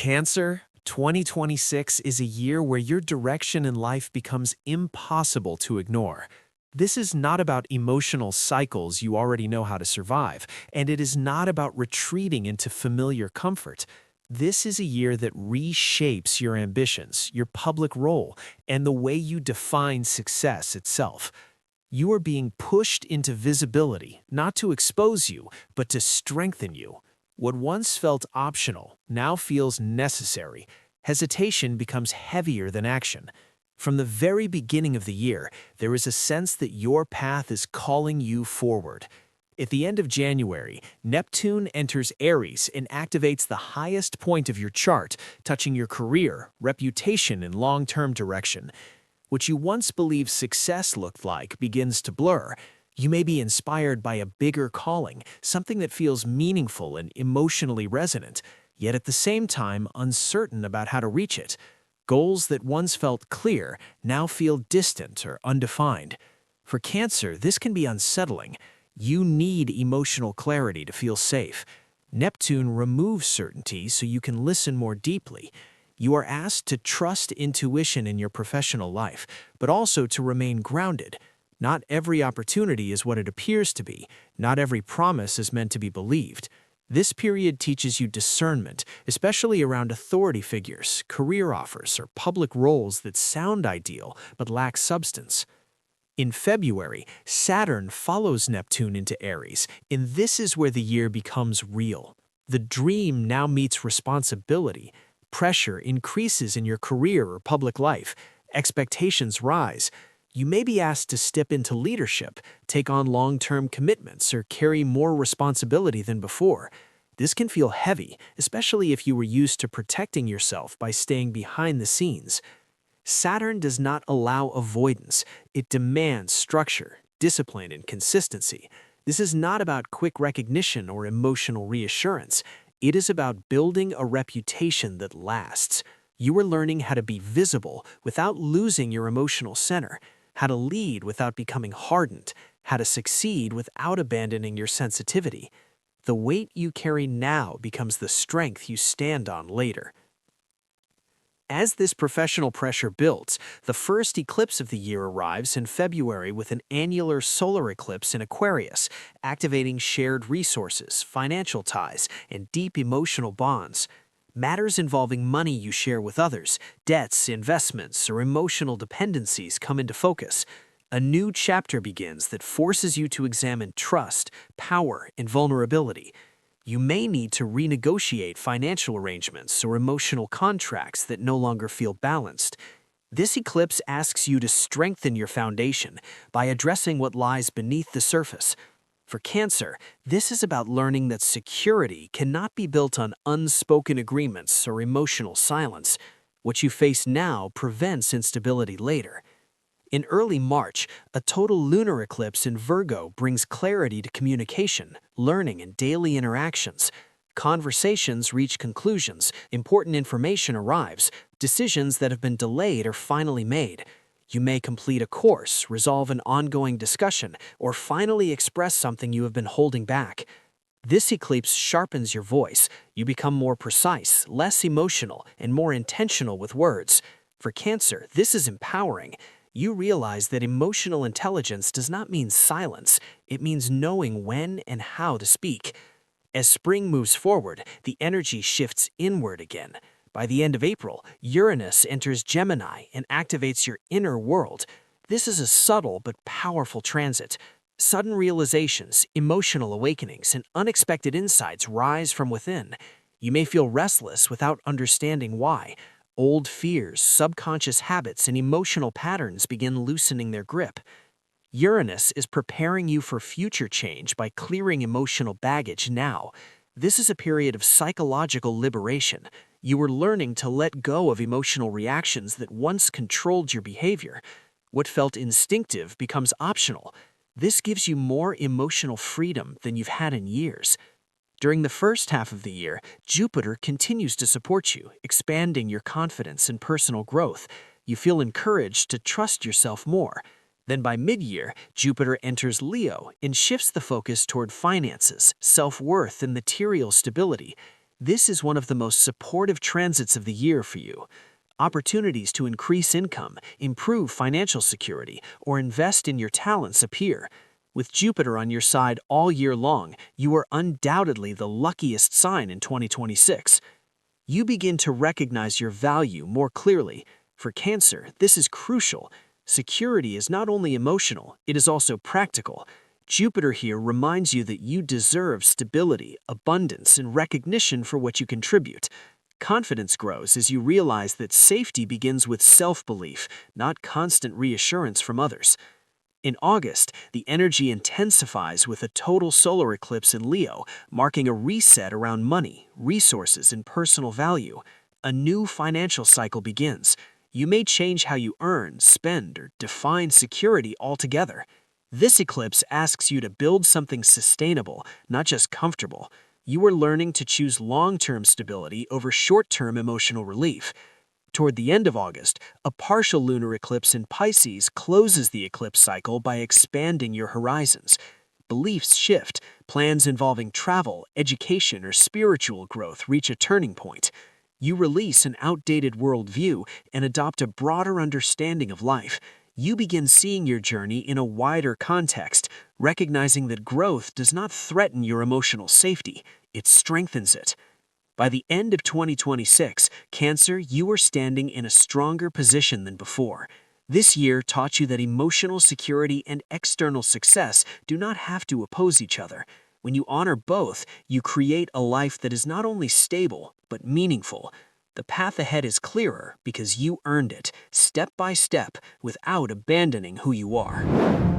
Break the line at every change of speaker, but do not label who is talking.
Cancer, 2026 is a year where your direction in life becomes impossible to ignore. This is not about emotional cycles you already know how to survive, and it is not about retreating into familiar comfort. This is a year that reshapes your ambitions, your public role, and the way you define success itself. You are being pushed into visibility, not to expose you, but to strengthen you. What once felt optional now feels necessary. Hesitation becomes heavier than action. From the very beginning of the year, there is a sense that your path is calling you forward. At the end of January, Neptune enters Aries and activates the highest point of your chart, touching your career, reputation, and long-term direction. What you once believed success looked like begins to blur. You may be inspired by a bigger calling, something that feels meaningful and emotionally resonant, yet at the same time uncertain about how to reach it. Goals that once felt clear now feel distant or undefined. For Cancer, this can be unsettling. You need emotional clarity to feel safe. Neptune removes certainty so you can listen more deeply. You are asked to trust intuition in your professional life, but also to remain grounded. Not every opportunity is what it appears to be. Not every promise is meant to be believed. This period teaches you discernment, especially around authority figures, career offers, or public roles that sound ideal but lack substance. In February, Saturn follows Neptune into Aries, and this is where the year becomes real. The dream now meets responsibility. Pressure increases in your career or public life. Expectations rise. You may be asked to step into leadership, take on long-term commitments, or carry more responsibility than before. This can feel heavy, especially if you were used to protecting yourself by staying behind the scenes. Saturn does not allow avoidance. It demands structure, discipline, and consistency. This is not about quick recognition or emotional reassurance. It is about building a reputation that lasts. You are learning how to be visible without losing your emotional center, how to lead without becoming hardened, how to succeed without abandoning your sensitivity. The weight you carry now becomes the strength you stand on later. As this professional pressure builds, the first eclipse of the year arrives in February with an annular solar eclipse in Aquarius, activating shared resources, financial ties, and deep emotional bonds. Matters involving money you share with others, debts, investments, or emotional dependencies come into focus. A new chapter begins that forces you to examine trust, power, and vulnerability. You may need to renegotiate financial arrangements or emotional contracts that no longer feel balanced. This eclipse asks you to strengthen your foundation by addressing what lies beneath the surface. For Cancer, this is about learning that security cannot be built on unspoken agreements or emotional silence. What you face now prevents instability later. In early March, a total lunar eclipse in Virgo brings clarity to communication, learning, and daily interactions. Conversations reach conclusions, important information arrives, decisions that have been delayed are finally made. You may complete a course, resolve an ongoing discussion, or finally express something you have been holding back. This eclipse sharpens your voice. You become more precise, less emotional, and more intentional with words. For Cancer, this is empowering. You realize that emotional intelligence does not mean silence. It means knowing when and how to speak. As spring moves forward, the energy shifts inward again. By the end of April, Uranus enters Gemini and activates your inner world. This is a subtle but powerful transit. Sudden realizations, emotional awakenings, and unexpected insights rise from within. You may feel restless without understanding why. Old fears, subconscious habits, and emotional patterns begin loosening their grip. Uranus is preparing you for future change by clearing emotional baggage now. This is a period of psychological liberation. You are learning to let go of emotional reactions that once controlled your behavior. What felt instinctive becomes optional. This gives you more emotional freedom than you've had in years. During the first half of the year, Jupiter continues to support you, expanding your confidence and personal growth. You feel encouraged to trust yourself more. Then by mid-year, Jupiter enters Leo and shifts the focus toward finances, self-worth, and material stability. This is one of the most supportive transits of the year for you. Opportunities to increase income, improve financial security, or invest in your talents appear. With Jupiter on your side all year long, you are undoubtedly the luckiest sign in 2026. You begin to recognize your value more clearly. For Cancer, this is crucial. Security is not only emotional, it is also practical. Jupiter here reminds you that you deserve stability, abundance, and recognition for what you contribute. Confidence grows as you realize that safety begins with self-belief, not constant reassurance from others. In August, the energy intensifies with a total solar eclipse in Leo, marking a reset around money, resources, and personal value. A new financial cycle begins. You may change how you earn, spend, or define security altogether. This eclipse asks you to build something sustainable, not just comfortable. You are learning to choose long-term stability over short-term emotional relief. Toward the end of August, a partial lunar eclipse in Pisces closes the eclipse cycle by expanding your horizons. Beliefs shift, plans involving travel, education, or spiritual growth reach a turning point. You release an outdated worldview and adopt a broader understanding of life. You begin seeing your journey in a wider context, recognizing that growth does not threaten your emotional safety, it strengthens it. By the end of 2026, Cancer, you are standing in a stronger position than before. This year taught you that emotional security and external success do not have to oppose each other. When you honor both, you create a life that is not only stable, but meaningful. The path ahead is clearer because you earned it, step by step, without abandoning who you are.